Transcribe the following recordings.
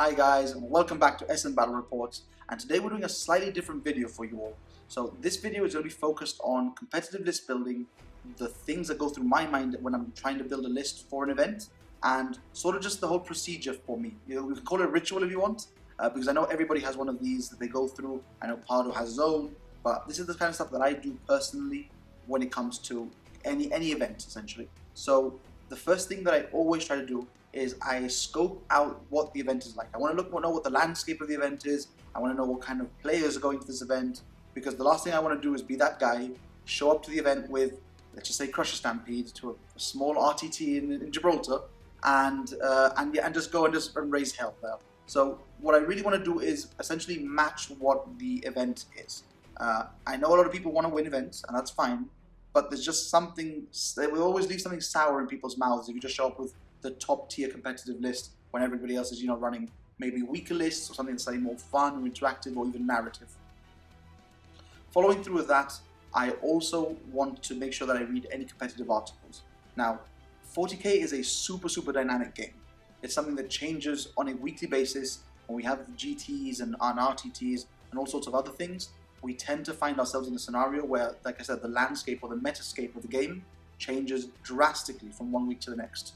Hi guys, and welcome back to SN Battle Reports, and today we're doing a slightly different video for you all. So this video is going to be focused on competitive list building, the things that go through my mind when I'm trying to build a list for an event, and sort of just the whole procedure for me. You know, we can call it a ritual if you want, because I know everybody has one of these that they go through. I know Pardo has his own, but this is the kind of stuff that I do personally when it comes to any event essentially. So the first thing that I always try to do is I scope out what the event is like. I want to know what the landscape of the event is. I want to know what kind of players are going to this event, because the last thing I want to do is be that guy, show up to the event with, let's just say, Crusher Stampede to a small RTT in Gibraltar, and just go and raise hell there. So what I really want to do is essentially match what the event is. I know a lot of people want to win events, and that's fine, but there's just something, they will always leave something sour in people's mouths if you just show up with the top tier competitive list when everybody else is, running maybe weaker lists or something that's slightly more fun or interactive or even narrative. Following through with that, I also want to make sure that I read any competitive articles. Now, 40k is a super dynamic game. It's something that changes on a weekly basis. When we have GTs and RTTs and all sorts of other things, we tend to find ourselves in a scenario where, like I said, the landscape or the metascape of the game changes drastically from one week to the next.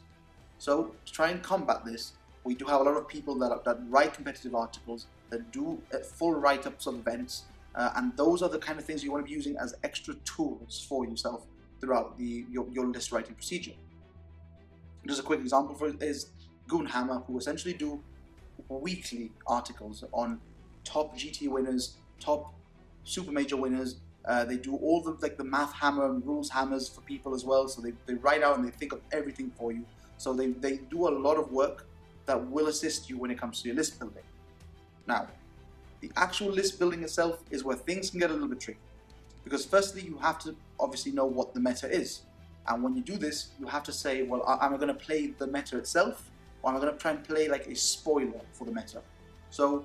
So to try and combat this, we do have a lot of people that write competitive articles, that do full write-ups of events, and those are the kind of things you want to be using as extra tools for yourself throughout your list writing procedure. Just a quick example for it is Warhammer, who essentially do weekly articles on top GT winners, top super major winners. They do all the math hammer and rules hammers for people as well, so they write out and they think of everything for you. So they do a lot of work that will assist you when it comes to your list building. Now, the actual list building itself is where things can get a little bit tricky, because firstly you have to obviously know what the meta is, and when you do this you have to say, well, am I going to play the meta itself, or am I going to try and play like a spoiler for the meta? So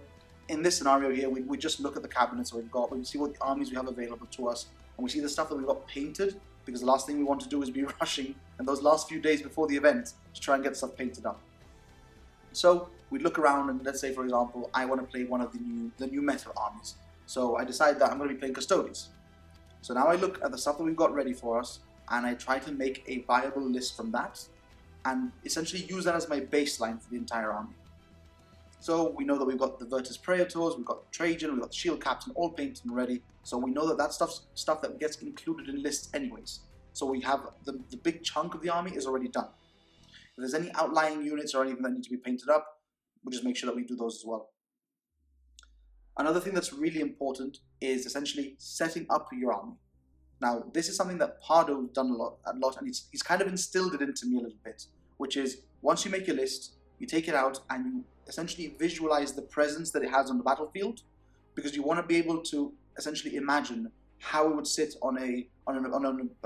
in this scenario here, we just look at the cabinets that we've got, we see what the armies we have available to us, and we see the stuff that we've got painted, because the last thing we want to do is be rushing in those last few days before the event to try and get stuff painted up. So we look around and let's say, for example, I want to play one of the new meta armies. So I decide that I'm going to be playing Custodies. So now I look at the stuff that we've got ready for us, and I try to make a viable list from that, and essentially use that as my baseline for the entire army. So we know that we've got the Virtus Praetors, we've got Trajan, we've got the Shield Captain all painted and ready. So we know that stuff that gets included in lists anyways. So we have the big chunk of the army is already done. If there's any outlying units or anything that need to be painted up, we'll just make sure that we do those as well. Another thing that's really important is essentially setting up your army. Now, this is something that Pardo's done a lot, and he's kind of instilled it into me a little bit, which is once you make your list, you take it out and you essentially visualize the presence that it has on the battlefield, because you want to be able to essentially imagine how it would sit on a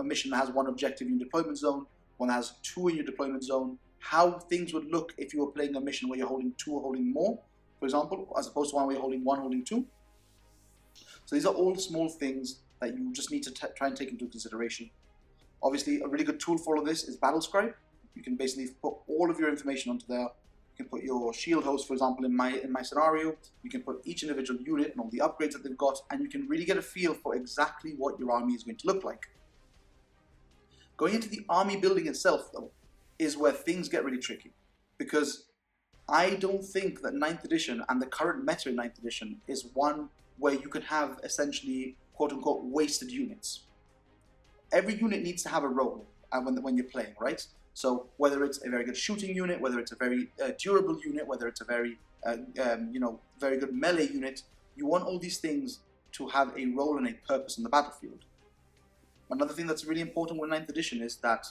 mission that has one objective in your deployment zone, one that has two in your deployment zone, how things would look if you were playing a mission where you're holding two or holding more, for example, as opposed to one where you're holding one, holding two. So these are all small things that you just need to try and take into consideration. Obviously, a really good tool for all of this is Battlescribe. You can basically put all of your information onto there. You can put your shield host, for example, in my scenario. You can put each individual unit and all the upgrades that they've got, and you can really get a feel for exactly what your army is going to look like. Going into the army building itself, though, is where things get really tricky, because I don't think that 9th edition and the current meta in 9th edition is one where you can have essentially quote-unquote wasted units. Every unit needs to have a role when you're playing, right? So whether it's a very good shooting unit, whether it's a very durable unit, whether it's a very very good melee unit, you want all these things to have a role and a purpose in the battlefield. Another thing that's really important with 9th edition is that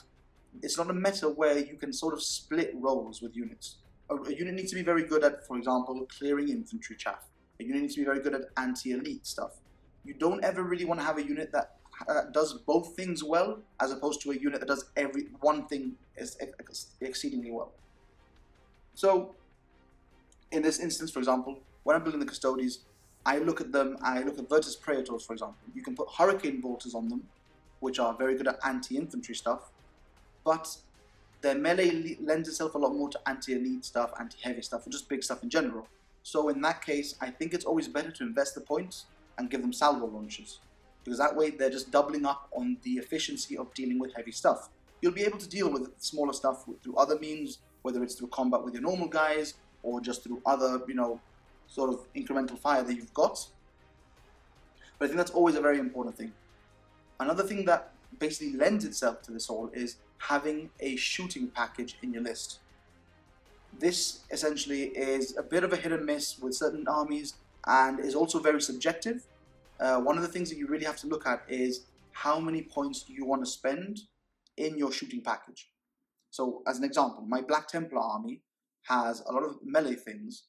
it's not a meta where you can sort of split roles with units. A unit needs to be very good at, for example, clearing infantry chaff. A unit needs to be very good at anti-elite stuff. You don't ever really want to have a unit that does both things well, as opposed to a unit that does one thing exceedingly well. So in this instance, for example, when I'm building the Custodies, I look at Virtus Praetors, for example. You can put Hurricane Bolters on them, which are very good at anti-infantry stuff, but their melee lends itself a lot more to anti-elite stuff, anti-heavy stuff, or just big stuff in general. So in that case, I think it's always better to invest the points and give them salvo launchers, because that way they're just doubling up on the efficiency of dealing with heavy stuff. You'll be able to deal with smaller stuff through other means, whether it's through combat with your normal guys, or just through other, sort of incremental fire that you've got. But I think that's always a very important thing. Another thing that basically lends itself to this all is having a shooting package in your list. This essentially is a bit of a hit and miss with certain armies, and is also very subjective. One of the things that you really have to look at is how many points do you want to spend in your shooting package. So as an example, my Black Templar army has a lot of melee things,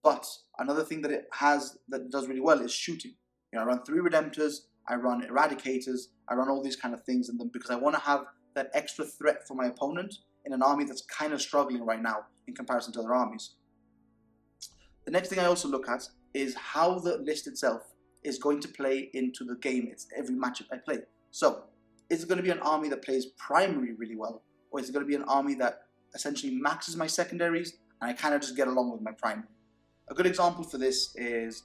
but another thing that it has that does really well is shooting. I run 3 Redemptors, I run Eradicators, I run all these kind of things in them because I want to have that extra threat for my opponent in an army that's kind of struggling right now in comparison to other armies. The next thing I also look at is how the list itself is going to play into the game. It's every match I play. So, is it going to be an army that plays primary really well, or is it going to be an army that essentially maxes my secondaries and I kind of just get along with my primary? A good example for this is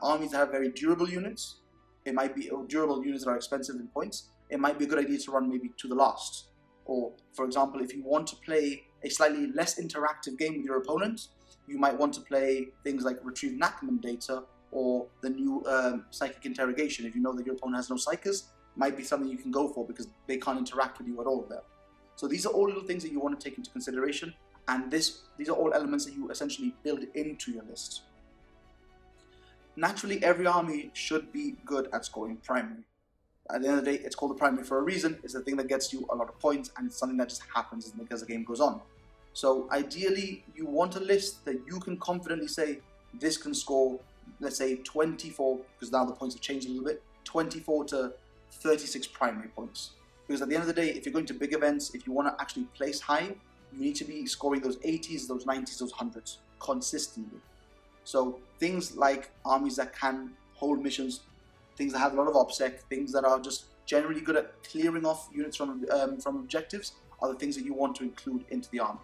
armies that have very durable units. It might be durable units that are expensive in points. It might be a good idea to run maybe to the last. Or, for example, if you want to play a slightly less interactive game with your opponent, you might want to play things like Retrieve Nachman data or the new Psychic Interrogation. If you know that your opponent has no Psychers, might be something you can go for because they can't interact with you at all there. So these are all little things that you want to take into consideration, and these are all elements that you essentially build into your list. Naturally, every army should be good at scoring primary. At the end of the day, it's called the primary for a reason. It's the thing that gets you a lot of points, and it's something that just happens as the game goes on. So ideally, you want a list that you can confidently say, this can score, let's say 24, because now the points have changed a little bit, 24 to 36 primary points. Because at the end of the day, if you're going to big events, if you want to actually place high, you need to be scoring those 80s, those 90s, those 100s consistently. So things like armies that can hold missions, things that have a lot of OPSEC, things that are just generally good at clearing off units from objectives are the things that you want to include into the army.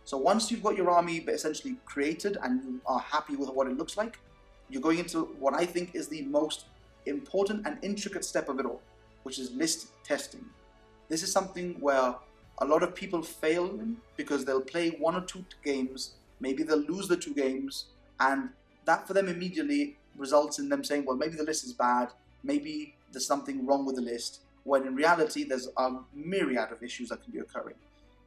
So once you've got your army essentially created and you are happy with what it looks like, you're going into what I think is the most important and intricate step of it all, which is list testing. This is something where a lot of people fail in because they'll play 1 or 2 games, maybe they'll lose the 2 games, and that for them immediately results in them saying, well, maybe the list is bad, maybe there's something wrong with the list, when in reality there's a myriad of issues that can be occurring.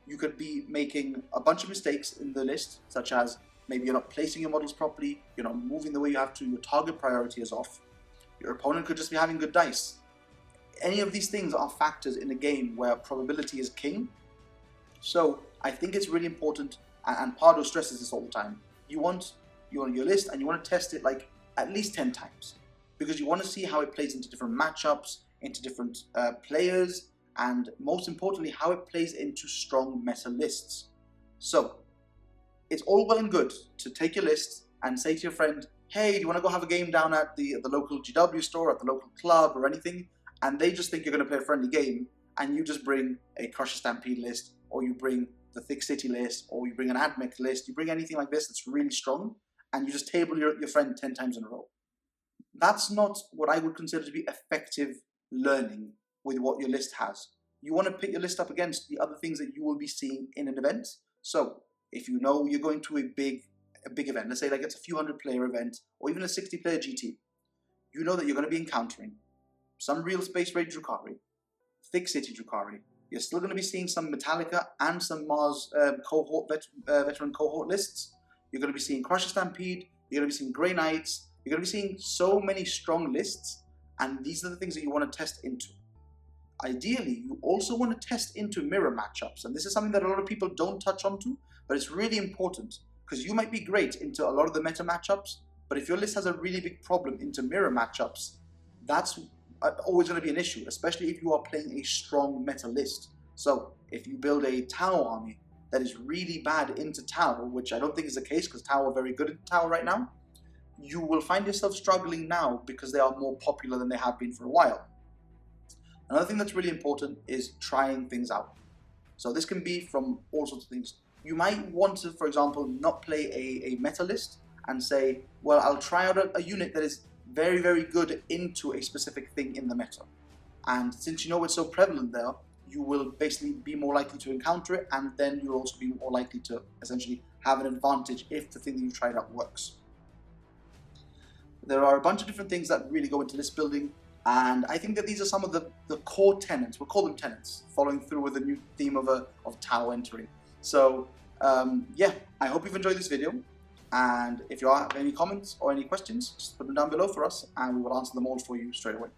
You could be making a bunch of mistakes in the list, such as maybe you're not placing your models properly, you're not moving the way you have to, your target priority is off, your opponent could just be having good dice. Any of these things are factors in a game where probability is king. So I think it's really important, and Pardo stresses this all the time. You want your list and you want to test it like at least 10 times, because you want to see how it plays into different matchups, into different players, and most importantly, how it plays into strong meta lists. So it's all well and good to take your list and say to your friend, hey, do you want to go have a game down at the local GW store, at the local club or anything? And they just think you're going to play a friendly game, and you just bring a Crusher Stampede list, or you bring the Thick City list, or you bring an AdMech list, you bring anything like this that's really strong, and you just table your friend 10 times in a row. That's not what I would consider to be effective learning with what your list has. You want to pick your list up against the other things that you will be seeing in an event. So if you know you're going to a big event, let's say like it's a few hundred player event, or even a 60 player GT, you know that you're going to be encountering some real Space Raid Drukhari, Thick City Drukhari. You're still going to be seeing some Metallica and some Mars veteran cohort lists. You're going to be seeing Crusher Stampede, you're going to be seeing Grey Knights, you're going to be seeing so many strong lists, and these are the things that you want to test into. Ideally, you also want to test into mirror matchups, and this is something that a lot of people don't touch onto, but it's really important, because you might be great into a lot of the meta matchups, but if your list has a really big problem into mirror matchups, that's always going to be an issue, especially if you are playing a strong meta list. So if you build a Tau army that is really bad into Tau, which I don't think is the case because Tau are very good at Tau right now, you will find yourself struggling now because they are more popular than they have been for a while. Another thing that's really important is trying things out. So this can be from all sorts of things. You might want to, for example, not play a meta list and say, well, I'll try out a unit that is very, very good into a specific thing in the meta. And since you know it's so prevalent there, you will basically be more likely to encounter it, and then you'll also be more likely to essentially have an advantage if the thing that you've tried out works. There are a bunch of different things that really go into list building, and I think that these are some of the core tenets. We'll call them tenets, following through with the new theme of Tau entering. So yeah, I hope you've enjoyed this video, and if you have any comments or any questions, just put them down below for us, and we will answer them all for you straight away.